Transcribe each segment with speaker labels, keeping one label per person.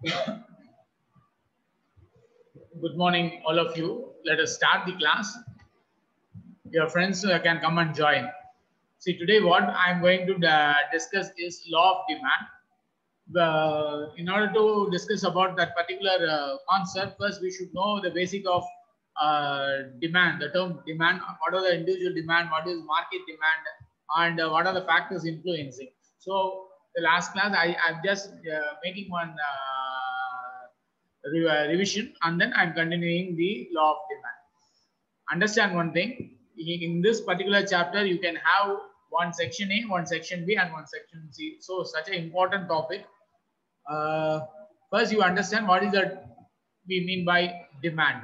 Speaker 1: Good morning, all of you. Let us start the class. Your friends can come and join. See, today what I'm going to discuss is law of demand. In order to discuss about that particular concept, first we should know the basic of demand, the term demand, what are the individual demand, what is market demand, and what are the factors influencing. So the last class, I'm just making one revision, and then I'm continuing the law of demand. Understand one thing, in this particular chapter, you can have one section A, one section B, and one section C. So such an important topic. First, you understand what is that we mean by demand.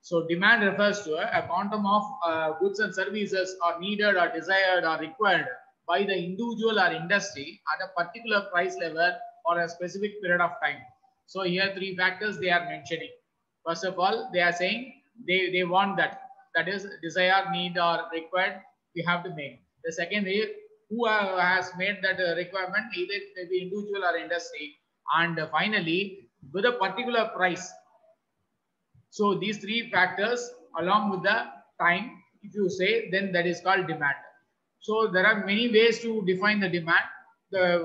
Speaker 1: So demand refers to a quantum of goods and services are needed or desired or required by the individual or industry at a particular price level or a specific period of time. So here three factors they are mentioning. First of all, they are saying they want that is desire, need, or required, we have to make. The second is who has made that requirement, either maybe individual or industry, and finally with a particular price. So these three factors along with the time, if you say, then that is called demand. So there are many ways to define the demand. The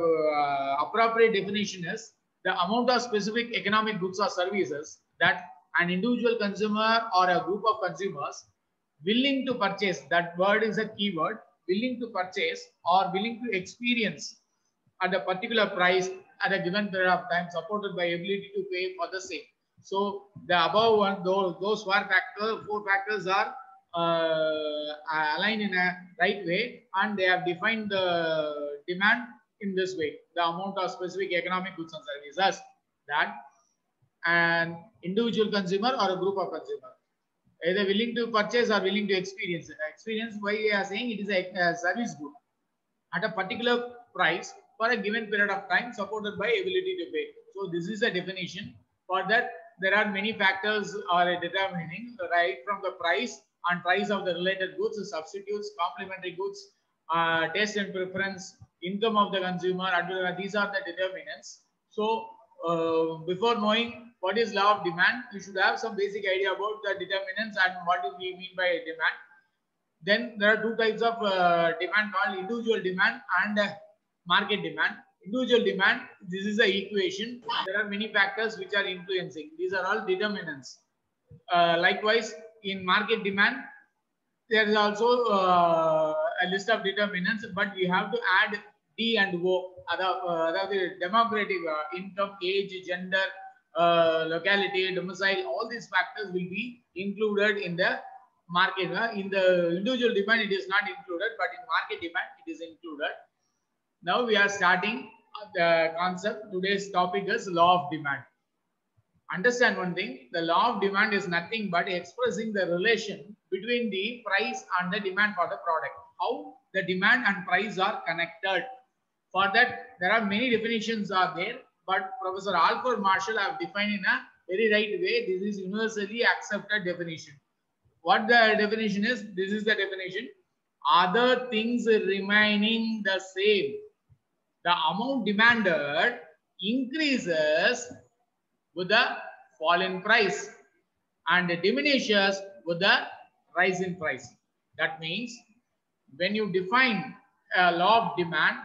Speaker 1: appropriate definition is the amount of specific economic goods or services that an individual consumer or a group of consumers willing to purchase, that word is a keyword, willing to purchase or willing to experience at a particular price at a given period of time, supported by ability to pay for the same. So the above one, those four factors are aligned in a right way, and they have defined the demand in this way: the amount of specific economic goods and services that an individual consumer or a group of consumers either willing to purchase or willing to experience. Experience, why we are saying it is a service good at a particular price for a given period of time, supported by ability to pay. So this is a definition. For that, there are many factors are determining, right from the price and price of the related goods, substitutes, complementary goods, taste and preference, income of the consumer, and these are the determinants. So before knowing what is law of demand, you should have some basic idea about the determinants and what do we mean by demand. Then there are two types of demand called individual demand and market demand. Individual demand, this is the equation. There are many factors which are influencing. These are all determinants. Likewise, in market demand, there is also a list of determinants, but we have to add D and O, other demographic, income, age, gender, locality, domicile, all these factors will be included in the market. In the individual demand, it is not included, but in market demand, it is included. Now we are starting the concept. Today's topic is law of demand. Understand one thing, the law of demand is nothing but expressing the relation between the price and the demand for the product. How the demand and price are connected. For that, there are many definitions are there, but Professor Alfred Marshall have defined in a very right way. This is universally accepted definition. What the definition is? This is the definition. Other things remaining the same, the amount demanded increases with the fall in price and diminishes with the rise in price. That means when you define a law of demand,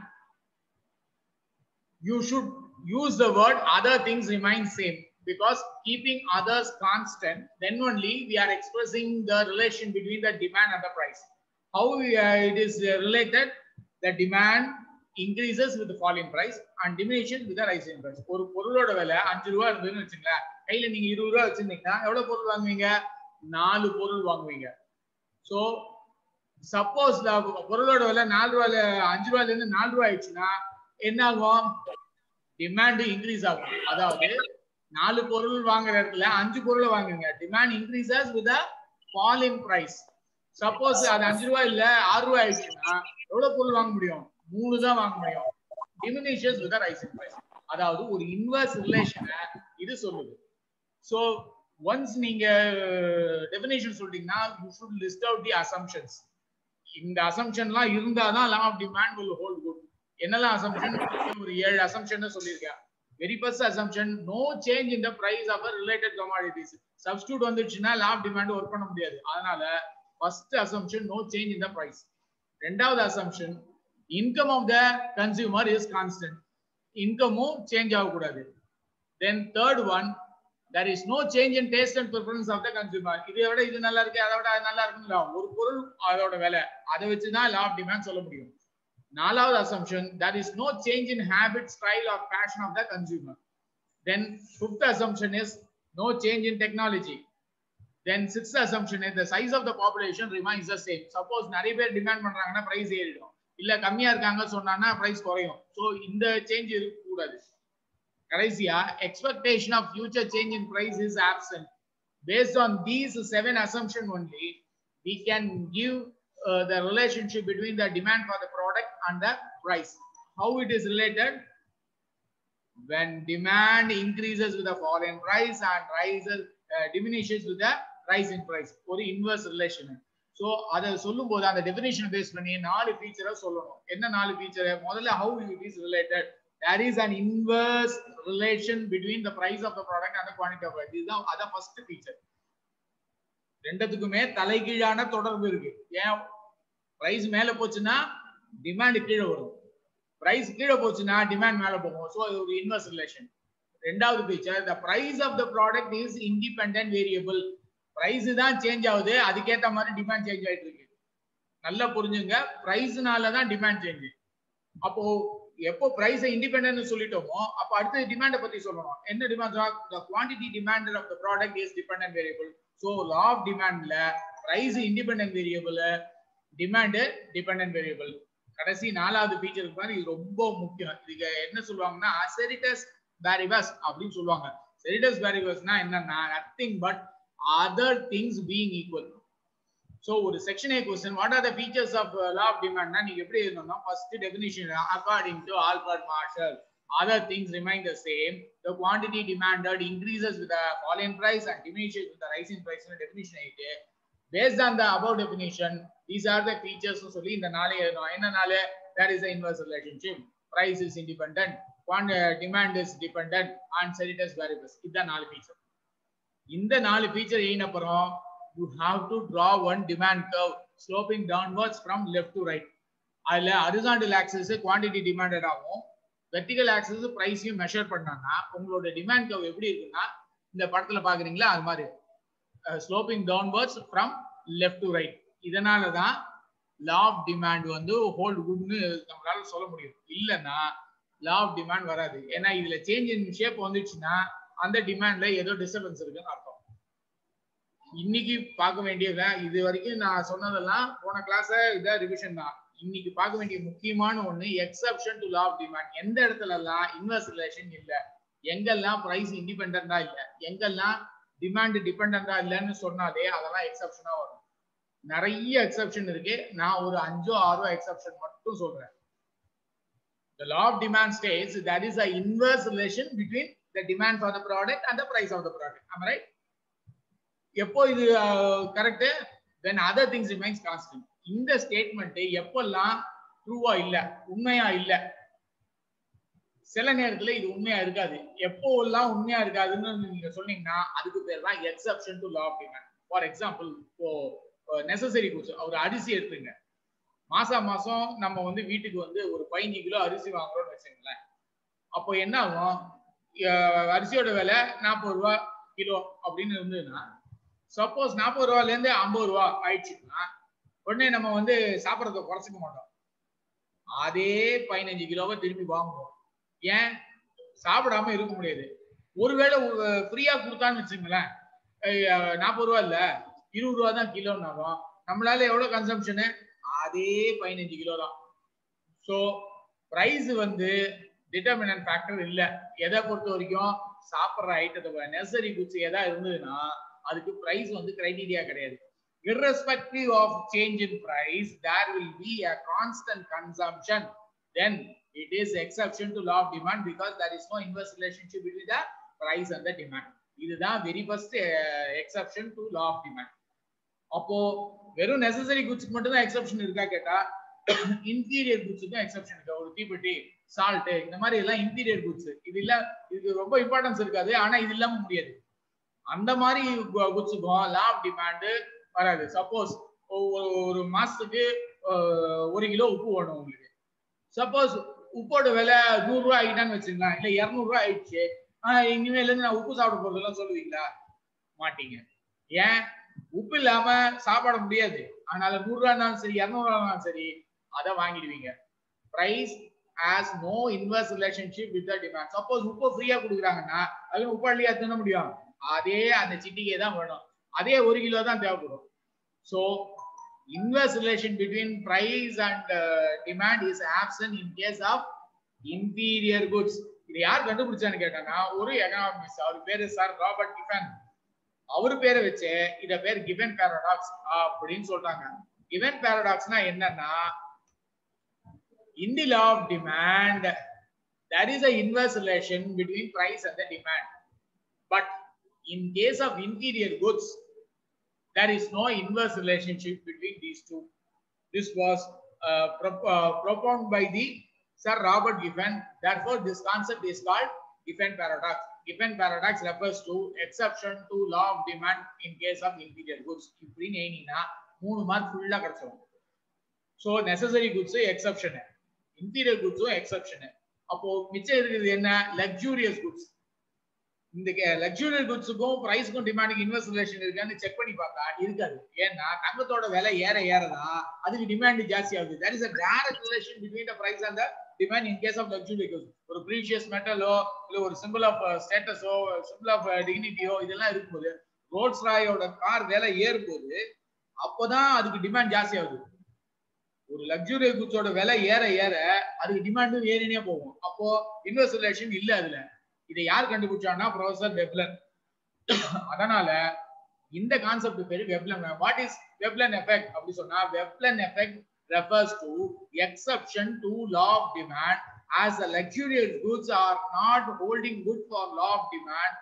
Speaker 1: you should use the word other things remain same, because keeping others constant, then only we are expressing the relation between the demand and the price. How it is related? The demand increases with the fall in price and diminishes with the rise in price. ஒரு பொருளோட விலை 5 ரூபாய் இருந்ததுன்னு வச்சுங்களேன், கையில நீங்க 20 ரூபாய் வச்சிருந்தீங்கன்னா எவ்வளவு பொருள் வாங்குவீங்க? 4 பொருள் வாங்குவீங்க. So suppose பொருளோட விலை 4 ரூபாயில 5 ரூபாயில இருந்து 4 ரூபாய் ஆயிடுச்சுன்னா என்ன ஆகும்? டிமாண்ட் இன்க்ரீஸ் ஆகும். அதாவது 4 பொருள் வாங்குற இடத்துல 5 பொருளை வாங்குவீங்க. Demand increases with a fall in price. Suppose அது 5 ரூபாய் இல்ல 6 ரூபாய் ஆயிடுச்சுன்னா எவ்வளவு பொருள் வாங்க முடியும்? 3 தான் வாங்க முடியும். Diminishes with the rise in price. அதாவது ஒரு இன்வெர்ஸ் ரிலேஷனை இது சொல்லுது. So once நீங்க டெஃபினிஷன் சொல்லிட்டீங்கன்னா you should list out the assumptions. இந்த அசம்ப்ஷன்லாம் இருந்தாதான் law of demand will hold good. என்னெல்லாம் அசம்ப்ஷன்? ஒரு 7 அசம்ப்ஷன் சொல்லியிருக்கேன். Very first assumption, no change in the price of a related commodities. Substitute வந்துச்சுன்னா law of demand work பண்ண முடியாது. அதனால first assumption, no change in the price. ரெண்டாவது assumption, income of the consumer is constant. Income change ஆகக்கூடாது. Then third one, there is no change in taste and preference of the consumer. இதை விட இது நல்லா இருக்கு, அதை விட அது நல்லா இருக்குன்னு ஒரு பொருள் அதோட விலை, அதை வச்சுதான் law of demand சொல்ல முடியும். நாலாவது assumption, there is no change in habit, style or fashion of the consumer. Then fifth assumption is no change in technology. Then sixth assumption is the size of the population remains the same. Suppose நிறைய பேர் demand பண்றாங்கன்னா price ஏறிடும், இல்ல கம்மியா இருக்காங்க சொன்னான்னா price குறையும். So இந்த சேஞ்ச் இருக்க கூடாது. கடைசியா expectation of future change in price is absent. Based on these 7 assumptions only, we can give the relationship between the demand for the product and the price. How it is related? When demand increases with the fall in price and diminishes with the rise in price. ஒரு inverse relation. So அதை சொல்லும் போது அந்த definition base பண்ணி 4 feature சொல்லணும். என்ன 4 feature? முதல்ல how it is related. There is an inverse relation between the price of the product and the quantity of it. இதுதான் அத first feature. ரெண்டுத்துக்குமே தலைகீழான தொடர்பு இருக்கு. ஏன் பிரைஸ் மேல போச்சுன்னா டிமாண்ட் கீழே வரும், பிரைஸ் கீழே போச்சுன்னா டிமாண்ட் மேல போகும். சோ இது ஒரு இன்வெர்ஸ் ரிலேஷன். ரெண்டாவது feature, the price of the product is independent variable. Price தான் சேஞ்ச் ஆகுது, அதுக்கேத்த மாதிரி டிமாண்ட் சேஞ்ச் ஆயிட்டு இருக்கு. நல்லா புரிஞ்சுங்க, பிரைஸ்னால தான் டிமாண்ட் சேஞ்ச். அப்போ எப்போ பிரைஸ் இண்டிபெண்டன்ட் சொல்லிட்டோமோ அப்ப அடுத்து டிமாண்ட பத்தி சொல்லணும். என்ன demand? the quantity demanded of the product is dependent variable. so law of demandல price independent variable, demand dependent variable. கடைசி நாலாவது ஃபீச்சருக்கு பாரு, இது ரொம்ப முக்கியம். இதுக்கு என்ன சொல்லுவாங்கன்னா செரிட்டஸ் வேரியபிள்ஸ் அப்படின்னு சொல்லுவாங்க. செரிட்டஸ் வேரியபிள்ஸ்னா என்னன்னா nothing but other things being equal. So ஒரு section A question, what are the features of law of demand னா நீங்க எப்படி எழுதணும்னா first definition, according to Albert Marshall, other things remain the same, the quantity demanded increases with the fall in price and diminishes with the rise in price. definition ஆயிட்டு based on the above definition, these are the features னு சொல்லி இந்த நாளே எழுதணும். என்ன நாளே? there is an inverse relationship, price is independent, demand is dependent and Cerritos variables. இதுதான் 4 feature. இந்த 4 feature எழுதின அப்புறம் you have to draw one demand curve sloping downwards from left to right. அதுல horizontal axis quantity demanded ஆகும், vertical axis price measure பண்ணாங்கன்னா உங்களோட demand curve எப்படி இருக்குன்னா இந்த படத்துல பாக்குறீங்களா அது மாதிரி sloping downwards from left to right. இதனால தான் law of demand வந்து hold good னு நம்மளால சொல்ல முடியும். இல்லனா law of demand வராது. ஏன்னா இதுல change in shape வந்துச்சுன்னா அந்த டிமாண்ட்ல ஏதோ டிஸ்டர்பன்ஸ் இருக்குன்னு அர்த்தம். இன்னைக்கு பார்க்க வேண்டியது இது வரைக்கும் நான் சொன்னதெல்லாம் போன கிளாஸ் இத ரிவிஷன் தான். இன்னைக்கு பார்க்க வேண்டிய முக்கியமான ஒண்ணு exception to law of demand. எந்த இடத்துல எல்லாம் இன்வெர்ஸ் ரிலேஷன் இல்ல, எங்கெல்லாம் பிரைஸ் இண்டிபெண்டன்டா இல்ல, எங்கெல்லாம் டிமாண்ட் டிபெண்டன்டா இல்லன்னு சொன்னாலே அதெல்லாம் எக்ஸெப்ஷனா வரும். நிறைய எக்ஸெப்ஷன் இருக்கு, நான் ஒரு 5 or 6 எக்ஸெப்ஷன் மட்டும் சொல்றேன். The law of demand states that is an inverse relation between the demand for the product and the price of the product. Am I right? எப்போ இது correct? when other things remains constant. இந்த statement எப்பெல்லாம் ட்ரூவா இல்ல, உண்மையா இல்ல, சில நேரத்துல இது உண்மையா இருக்காது. எப்போ எல்லாம் உண்மையா இருக்காதுன்னு நீங்க சொன்னீங்கன்னா அதுக்கு பேர் தான் exception to law of demand. For example, இப்போ நெசசரி குட்ஸ், ஒரு அரிசி எடுத்துங்க. மாசம் நம்ம வந்து வீட்டுக்கு வந்து ஒரு 15 கிலோ அரிசி வாங்குறோம்னு வச்சுங்களேன். அப்போ என்ன ஆகும்? அரிசியோட விலை 40 ரூபா கிலோ அப்படின்னு இருந்ததுன்னா, சப்போஸ் 40 ரூபாயில இருந்து 50 ரூபா ஆயிடுச்சுன்னா உடனே நம்ம வந்து சாப்பிடறத குறைச்சிக்க மாட்டோம். அதே 15 கிலோவை திரும்பி வாங்குவோம். ஏன்? சாப்பிடாம இருக்க முடியாது. ஒருவேளை ஃப்ரீயா கொடுத்தான்னு வச்சுங்களேன், 40 ரூபா இல்ல 20 ரூபா தான் கிலோன்னாலும் நம்மளால எவ்வளவு கன்சம்ஷனு? அதே 15 கிலோ தான். ஸோ பிரைஸ் வந்து டிட்டர்மினன்ட் ஃபேக்டர் இல்ல. எதை பொறுத்த வரைக்கும் சாப்பிட்ற ஐட்டத்தை நெசசரி குட்ஸ் எதா இருந்ததுன்னா அதுக்கு பிரைஸ் வந்து கிரைட்டீரியா கிடையாது. irrespective of change in price, there will be a constant consumption. Then it is exception to law of demand because there is no inverse relationship between the price and the demand. இதுதான் very first exception to law of demand. அப்போ வெறும் necessary குட்ஸ்க்கு மட்டும் தான் exception இருக்கா கேட்டா, inferior குட்ஸ்க்கு exception இருக்கு. ஒரு தீப்பெட்டி சால்ட் இந்த மாதிரி எல்லாம் இன்டீரியர் குட்ஸ். இது இல்ல, இதுக்கு ரொம்ப இம்பார்ட்டன்ஸ் இருக்காது, ஆனா இது இல்லாம முடியாது. அந்த மாதிரி குட்ஸுக்கும் லா ஆஃப் டிமாண்ட் வராது. சப்போஸ் ஒரு மாசத்துக்கு 1 கிலோ உப்பு வேணும் உங்களுக்கு. சப்போஸ் உப்போட விலை 100 ரூபாய் ஆகிட்டான்னு வச்சுக்கலாம், இல்ல 200 ரூபாய் ஆயிடுச்சு, இனிமேல இருந்து நான் உப்பு சாப்பிட போறதெல்லாம் சொல்லுவீங்களா? மாட்டீங்க. ஏன்? உப்பு இல்லாம சாப்பிட முடியாது. அதனால 100 ரூபாய் இருந்தாலும் சரி 200 ரூபாய் இருந்தாலும் சரி அதை வாங்கிடுவீங்க. Price has no inverse relationship with the demand. Suppose உப்பு ஃப்ரீயா கொடுக்குறாங்கன்னா அது உப்பாளியா தின்ன முடியும்? அதே அந்த சிட்டிக்கே தான் வேணும், அதே 1 கிலோ தான் தேவைப்படும். So inverse relation between price and demand is absent in case of inferior goods. இது யார் கண்டுபிடிச்சான்னு கேட்டாங்கன்னா ஒரு எகனாமிஸ்ட், அவர் பேரு சார் ராபர்ட் கிஃபன். அவரு பேரை வச்சு இத பேர் கிவன் பாராடாக்ஸ் அப்படின்னு சொல்றாங்க. கிவன் பாராடாக்ஸ்னா என்னன்னா, in the law of demand there is a inverse relation between price and the demand, but in case of inferior goods there is no inverse relationship between these two. This was propounded by the Sir Robert Giffen. Therefore this concept is called Giffen paradox. Giffen paradox refers to exception to law of demand in case of inferior goods. இப்படி நேனினா 3 mark ஃபுல்லா கிடைச்சிரும். So necessary goods exception, inferior goods exception. அப்போ மிச்சம் இருக்குது என்ன? luxurious goods. இந்த luxurious goodsக்கும் பிரைஸ்க்கும் டிமாண்டுக்கு inverse relation இருக்கான்னு check பண்ணி பார்த்தா இருக்காது. ஏன்னா தங்கத்தோட விலை ஏறதான் அதுக்கு டிமாண்ட் ஜாஸ்தி ஆகுது. there is a direct relation between the price and the demand in case of luxurious goods. ஒரு precious metalோ இல்ல ஒரு symbol of statusஓ symbol of dignityஓ இதெல்லாம் இருக்கும்போது ரோல்ஸ் ராயோட கார் விலை ஏறும்போது அப்போதான் அதுக்கு டிமாண்ட் ஜாஸ்தி ஆகுது. ஒரு லக்ஸுரியஸ் குட்ஸோட விலை ஏற அதுக்கு டிமாண்டும் ஏறினே போகும். அப்போ இன்வெர்ஸ் ரிலேஷன் இல்ல அதுல. இதை யார் கண்டுபிடிச்சான்னா ப்ரொஃபசர் வெப்லன். அதனால இந்த கான்செப்ட் பேரு Veblen. What is Veblen effect அப்படி சொன்னா, Veblen effect refers to exception to law of demand as the luxurious goods are not holding good for law of demand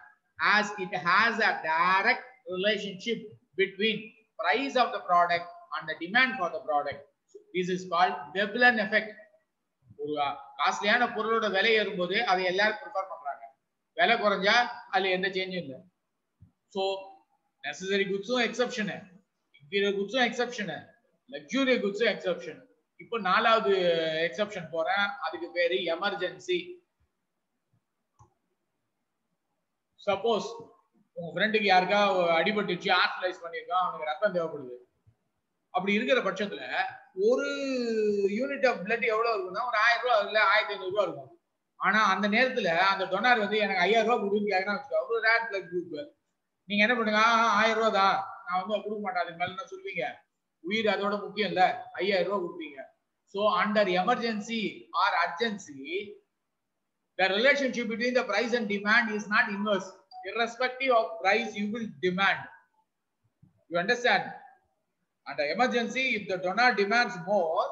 Speaker 1: as it has a direct relationship between price of the product and the demand for the product. This is called Veblen effect. ஒரு காஸ்ட்லியான பொருளோட விலை ஏறும்போது அதை எல்லாரும் prefer பண்றாங்க, விலை குறைஞ்சா அதுல எந்த சேஞ்சும் இல்லை. ஸோ நெசசரி குட்ஸும் எக்ஸப்ஷனு, இன்டீரியர் குட்ஸும் எக்ஸப்ஷனு, லக்ஸுரி குட்ஸும் எக்ஸப்ஷன். இப்போ 4வது எக்ஸப்ஷன் போறேன், அதுக்கு பேரு எமர்ஜென்சி. சப்போஸ் உங்க ஃப்ரெண்டுக்கு யாருக்கா அடிபட்டுச்சு, ஹாஸ்பிடலைஸ் பண்ணிருக்கான், அவனுக்கு ரத்தம் தேவைப்படுது. அப்படி இருக்கிற பட்சத்துல ஒரு யூனிட் ஆஃப் பிளட் எவ்வளவு இருக்குன்னா ஒரு 1000 ரூபாய் இல்ல 1500 ரூபாய் இருக்கும். ஆனா அந்த நேரத்துல அந்த டொனார் வந்து எனக்கு 5000 ரூபாய் கொடுன்னு கேட்கறான்னு வச்சுக்கோ, ஒரு ரேட் பிளட் குரூப். நீங்க என்ன பண்ணுங்க, 1000 ரூபாய் தான், நான் வந்து கொடுக்க மாட்டேன் அதுக்கு மேல என்ன சொல்வீங்க? உயிர் அதோட முக்கியம் இல்ல, 5000 ரூபாய் கொடுப்பீங்க. So under emergency or urgency, the relationship between the price and demand is not inverse. Irrespective of price, you will demand. You understand? Under emergency, if the donor demands more,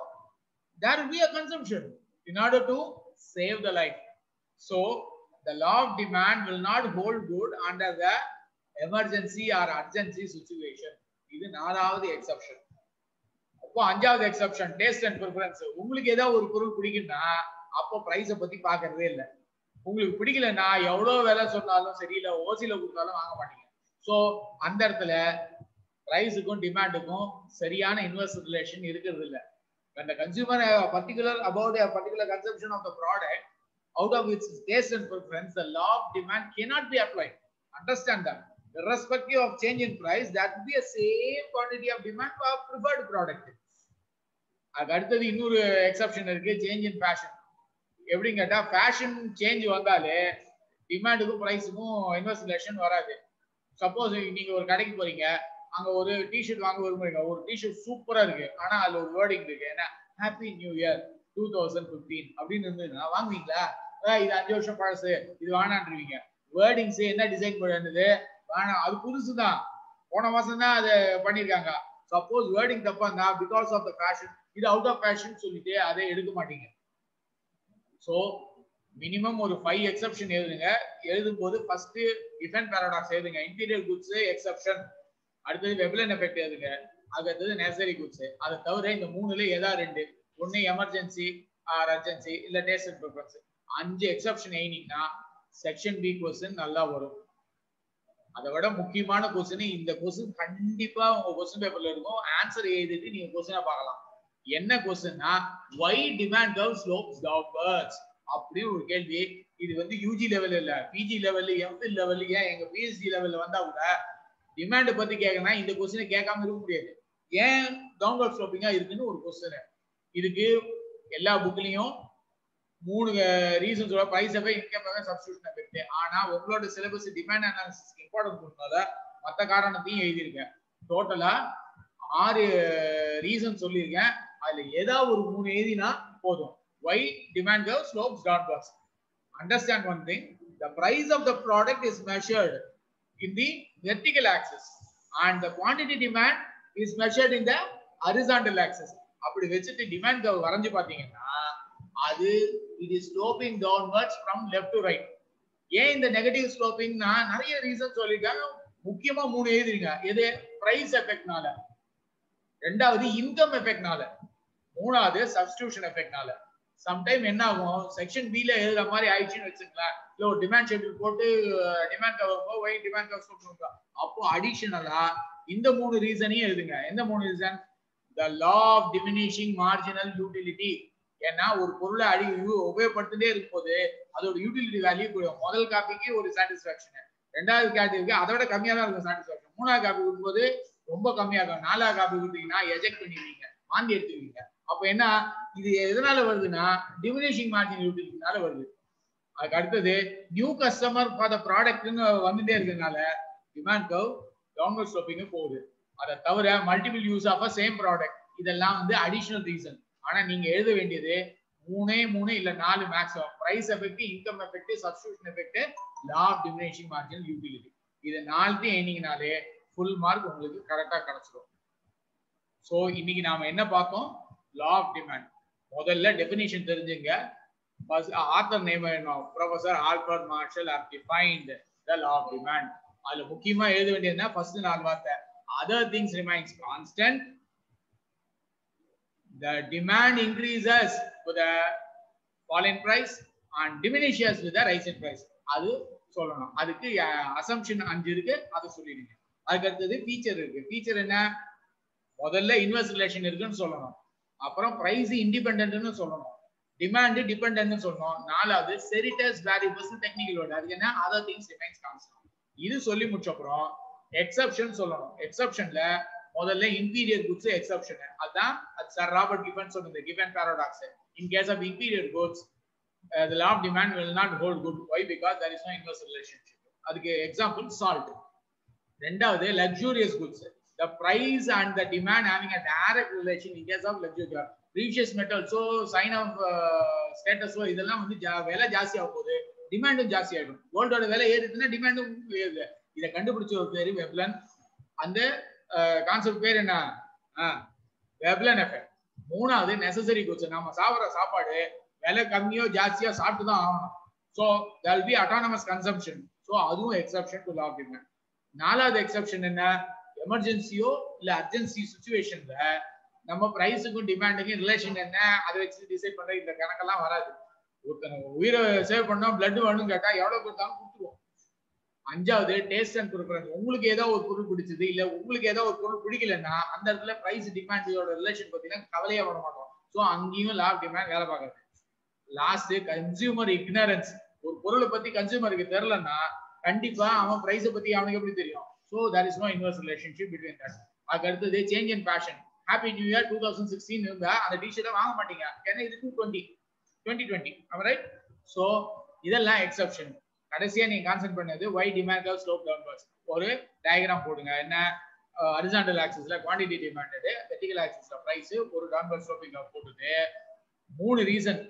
Speaker 1: there will be a consumption in order to save the life. So the law of demand will not hold good under the emergency or urgency situation. இது 4வது exception. அப்போ 5வது exception taste and preference. உங்களுக்கு ஏதாவது ஒரு பொருள் பிடிக்குன்னா அப்போ பிரைஸை பத்தி பாக்குறதே இல்லை. உங்களுக்கு பிடிக்கலன்னா எவ்வளவு விலை சொன்னாலும் சரி, இல்ல ஓசில கொடுத்தாலும் வாங்க மாட்டீங்க. ஸோ அந்த இடத்துல பிரைஸுக்கும் டிமாண்டுக்கும் சரியான இன்வெர்ஸ் ரிலேஷன் இருக்கிறது இல்லை. When the consumer particular about a particular consumption of the product out of its taste and preference, the law of demand cannot be applied. Understand that. Irrespective of change in price, that will be a same quantity of demand for preferred product. அதுக்கு அடுத்தது இன்னொரு exception இருக்கு, change in fashion. எப்படின்னு கேட்டா, fashion change வந்தாலே டிமாண்டுக்கும் பிரைஸுக்கும் inverse relation வராது. Suppose நீங்க ஒரு கடைக்கு போறீங்க, அங்க ஒரு டிஷர்ட் வாங்க விரும்புறீங்க, ஒரு டிஷர்ட் சூப்பரா இருக்கு, ஆனா அதுல ஒரு வேர்டிங் இருக்கு, ஏன்னா ஹாப்பி நியூ இயர் 2015 அப்படின்னு இருந்ததுன்னா வாங்குவீங்களா? இது 5 வருஷம் பழசு, இது வேணான்றீங்க. வேர்டிங்ஸ் என்ன டிசைன் பண்ணது வேணாம், அது புதுசுதான், போன மாசம் தான் அதை பண்ணிருக்காங்க. சப்போஸ் வேர்டிங் தப்பா இருந்தா பிகாஸ் ஆஃப் த ஃபேஷன், இது அவுட் ஆஃப் ஃபேஷன் சொல்லிட்டு அதை எடுக்க மாட்டீங்க. ஸோ மினிமம் ஒரு 5 எக்ஸெப்ஷன் எழுதுங்க. எழுதும் போது ஃபர்ஸ்ட் டிஃபென்ட் பாராடாக்ஸ் எழுதுங்க, இன்டீரியர் குட்ஸ் எக்ஸெப்ஷன், அடுத்தது வெப்லன் எஃபெக்ட் எழுதுங்க, அடுத்தது நெசசரி குட்ஸ். அதை தவிர இந்த 3ல ஏதா 2, ஒன்னு எமர்ஜென்சி ஆர் அர்ஜென்சி இல்ல டேஸ்ட் அண்ட் ப்ரிஃபரன்ஸ் 5 எக்ஸெப்ஷன் எழுதினீங்கன்னா செக்ஷன் பி கொஸ்டின் நல்லா வரும். அதை விட முக்கியமான கொஸ்டின் இந்த கொஸ்டின் கண்டிப்பா உங்க கொஸ்டின் பேப்பர்ல இருக்கும். ஆன்சர் எழுதிட்டு நீங்க கொஸ்டினை பார்க்கலாம். என்ன கொஸ்டின்னா why demand curve slopes downwards அப்படி ஒரு கேள்வி. இது வந்து யூஜி லெவல் இல்ல, பிஜி லெவல், எம்ஃபில் லெவல், ஏன் எங்க பிஹெச்டி லெவல்ல வந்தா கூட டிமாண்ட் பத்தி கேட்கனா இந்த கொஸ்டினை கேட்காம இருக்க முடியாது. ஏன் டவுன்வர்ட் ஸ்லோப்பிங்கா இருக்குன்னு ஒரு கொஸ்டின். இதுக்கு எல்லா புக்லயும் 3 reasons price effect, income effect, substitution effect. ஆனா உங்களோட சிலபஸ் டிமாண்ட் அனாலிசிஸ் இம்பார்ட்டன்ட் கொடுத்தனால மற்ற காரணத்தையும் எழுதியிருக்கேன். டோட்டலா 6 ரீசன் சொல்லியிருக்கேன். அதுல ஏதாவது ஒரு 3 எழுதினா போதும். why demand curve slopes downwards. Understand one thing, the price of the product is measured in the vertical axis and the quantity demand is measured in the horizontal axis. அப்படி வச்சிட்டு டிமாண்ட் கர்வ் வரைஞ்சு பாத்தீங்கன்னா அது it is sloping downwards from left to right. ஏன் இந்த negative ஸ்லோப்பிங்னா நிறைய reason சொல்லிருக்காங்க. முக்கியமா 3 எழுதிருங்க. எது? பிரைஸ் எஃபெக்ட்னால, ரெண்டாவது இன்கம் எஃபெக்ட்னால, மூணாவது சப்ஸ்டிடியூஷன் எஃபெக்ட்னால. சம்டைம் என்ன ஆகும், செக்ஷன் பி ல எழுதுற மாதிரி ஆயிடுச்சுன்னு வச்சுக்கலாம். இல்ல ஒரு டிமாண்ட் ஷெட்யூல் போட்டு டிமாண்ட் கவர் வை டிமாண்ட் கவர் சொல்லுங்க. அப்போ அடிஷனலா இந்த 3 ரீசனையும் எழுதுங்க. எந்த 3 reason? the law of diminishing marginal utility. ஏன்னா ஒரு பொருளை உபயோகப்படுத்திட்டே இருக்கும்போது அதோட யூட்டிலிட்டி வேல்யூ கூடும். முதல் காப்பிக்கு ஒரு சாட்டிஸ்பாக்சன், ரெண்டாவது காப்பிக்கு அதை விட கம்மியா தான் இருக்கும் சாட்டிஸ்பாக்சன், மூணாவது காப்பி கொடுக்கும்போது ரொம்ப கம்மியாகும், நாலாவது காப்பி கொடுத்தீங்கன்னா எஜெக்ட் பண்ணிடுவீங்க, வாந்தி எடுத்துருவீங்க. அப்ப என்ன இது எதனால வருதுன்னா டிமினிஷிங் மார்ஜின் யூட்டிலிட்டினால வருது. அதுக்கு அடுத்தது நியூ கஸ்டமர் ஃபார் த ப்ராடக்ட்னு வந்துட்டே இருக்கிறதுனால டிமாண்ட் கர்வ் டவுன்வர்ட் ஸ்லோப்பிங் போகுது. அதை தவிர multiple use of same product, இதெல்லாம் வந்து அடிஷனல் ரீசன். ஆனா நீங்க எழுத வேண்டியது 3 இல்ல 4 maximum. Price effect, income effect, substitution effect, law of diminishing marginal utility. இது 4 எழுதிங்கனாலே ஃபுல் மார்க் உங்களுக்கு கரெக்டா கிடைச்சிடும். சோ இன்னைக்கு நாம என்ன பார்த்தோம்? Law of demand. முதல்ல டெஃபினிஷன் தெரிஞ்சுங்க. ஆத்தர் நேம் வேணும். Professor Albert Marshall have defined the law of demand. அதுல முக்கியமா எழுத வேண்டியதுன்னா ஃபர்ஸ்ட் 4 வார்த்தை. other things remains constant, the demand increases with the fall in price and diminishes with the rise in price. அது சொல்லணும். அதுக்கு assumption 5 இருக்கு, அதை சொல்லிடுங்க. அதுக்கு அடுத்தது ஃபீச்சர் இருக்கு. ஃபீச்சர் என்ன? முதல்ல இன்வெர்ஸ் ரிலேஷன் இருக்குன்னு சொல்லணும், அப்புறம் பிரைஸ் இண்டிபெண்டன்ட்னு சொல்லணும், டிமாண்ட் டிபெண்டன்ட்னு சொல்லணும், நாலாவது செரிட்டஸ் வேரியபிள்ஸ் டெக்னிக்கல் வேர்ட். அதுக்கு என்ன? other things remains constant. இது சொல்லி முடிச்ச அப்புறம் எக்ஸெப்ஷன் சொல்லணும். எக்ஸெப்ஷன்ல முதல்ல இன்ஃபீரியர் குட்ஸ் எக்ஸெப்ஷன். அதான் சார் ராபர்ட் கிஃபன் சொன்னது, Giffen paradox. In case of inferior goods the law of demand will not hold good. Why? Because there is no inverse relationship. அதுக்கு எக்ஸாம்பிள் சால்ட். ரெண்டாவது luxurious goods, the price and the demand having a direct relation. in case of luxury precious metal, so sign of status, so இதெல்லாம் வந்து விலை ஜாஸ்தி ஆக போகுது, டிமாண்டும் ஜாஸ்தி ஆயிடும். கோல்டோட விலை ஏறுதுன்னா டிமாண்டும் ஏறுது. இதை கண்டுபிடிச்ச ஒரு பேரு வெப்லன். அந்த கான்செப்ட் பேர் என்ன? Veblen effect. மூணாவது நெசசரி குட்ஸ், நம்ம சாப்பிட்ற சாப்பாடு விலை கம்மியோ ஜாஸ்தியோ சாப்பிட்டு தான் ஆகணும். So there will be autonomous consumption. So அதுவும் exception to law of demand. நாலாவது எக்ஸெப்ஷன் என்ன? எமர்ஜென்சியோ இல்ல அர்ஜென்சி சுச்சுவேஷன்ல நம்ம பிரைஸுக்கும் டிமாண்டுக்கும் ரிலேஷன் என்ன, அதை வச்சு டிசைட் பண்ற இந்த கணக்கெல்லாம் வராது. ஒருத்தனை உயிரை சேவ் பண்ணா பிளட் வேணும்னு கேட்டா எவ்வளவு கொடுத்தாலும் கொடுத்துருவோம். அஞ்சாவது டேஸ்ட் அண்ட் ப்ரிஃபரன்ஸ். உங்களுக்கு ஏதாவது ஒரு பொருள் பிடிச்சது இல்ல உங்களுக்கு ஏதாவது ஒரு பொருள் பிடிக்கலன்னா அந்த இடத்துல பிரைஸ் டிமாண்டோட ரிலேஷன் பார்த்தீங்கன்னா கவலையா வர மாட்டோம். ஸோ அங்கேயும் லா ஆஃப் டிமாண்ட் வேலை பார்க்குறது. Last consumer ignorance. ஒரு பொருளை பத்தி கன்சியூமருக்கு தெரியலன்னா கண்டிப்பா அவன் பிரைஸை பத்தி அவனுக்கு எப்படி தெரியும்? So there is no inverse relationship between that. அதுக்கு அடுத்தது change in fashion. Happy new year 2016 இருந்தா அந்த டிஷர்ட்டை வாங்க மாட்டீங்க, ஏன்னா இது 2020. ரைட்? ஸோ இதெல்லாம் எக்ஸெப்ஷன். கடைசியா நீங்க கான்சென்ட் பண்ணது why demand curve slope downwards. ஒரு டயக்ராம் போடுங்க. என்ன? ஹரிசாண்டல் ஆக்சிஸ்ல குவாண்டிட்டி டிமாண்டட், வெர்டிகல் ஆக்சிஸ்ல பிரைஸ், ஒரு டவுன்வர்ட் ஸ்லோப்பிங் கர்வ் போட்டுட்டு 3 ரீசன்,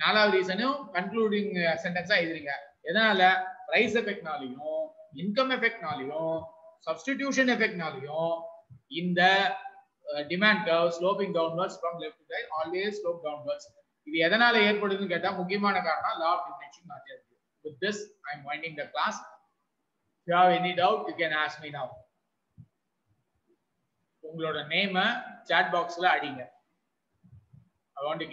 Speaker 1: நாலாவது ரீசனும் கன்க்ளூடிங் சென்டென்ஸா எழுதுறீங்க. எதனால? பிரைஸ் எஃபெக்ட்னாலையும் இன்கம் எஃபெக்ட்னாலையும் சப்ஸ்டிடியூஷன் எஃபெக்ட்னாலையும் இந்த demand curve sloping downwards from left to right, always slope downwards. இது எதனால ஏற்படுதுன்னு கேட்டா முக்கியமான காரணம் law of diminishing margin. With this I am winding the class. If you have any doubt you can ask me now. உங்களோட name chat boxல அடிங்க. I want to give